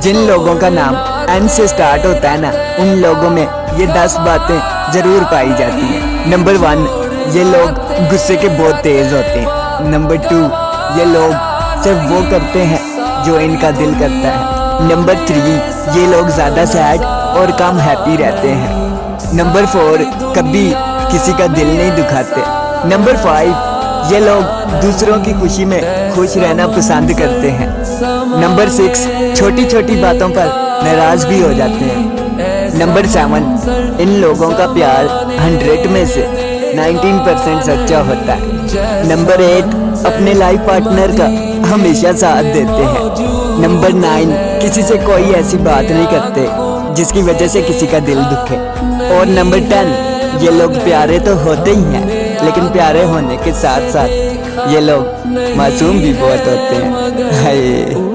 जिन लोगों का नाम एन से स्टार्ट होता है ना, उन लोगों में ये 10 बातें जरूर पाई जाती हैं। नंबर 1, ये लोग गुस्से के बहुत तेज होते हैं। नंबर 2, ये लोग सिर्फ वो करते हैं जो इनका दिल करता है। नंबर 3, ये लोग ज़्यादा सैड और कम हैप्पी रहते हैं। नंबर 4, कभी किसी का दिल नहीं दुखाते। नंबर 5, ये लोग दूसरों की खुशी में खुश रहना पसंद करते हैं। नंबर 6, छोटी छोटी बातों पर नाराज भी हो जाते हैं। नंबर 7, इन लोगों का प्यार 100 में से 19% सच्चा होता है। नंबर 8, अपने लाइफ पार्टनर का हमेशा साथ देते हैं। नंबर 9, किसी से कोई ऐसी बात नहीं करते जिसकी वजह से किसी का दिल दुखे। और नंबर 10, ये लोग प्यारे तो होते ही हैं, लेकिन प्यारे होने के साथ साथ ये लोग मासूम भी बहुत होते हैं। हाय।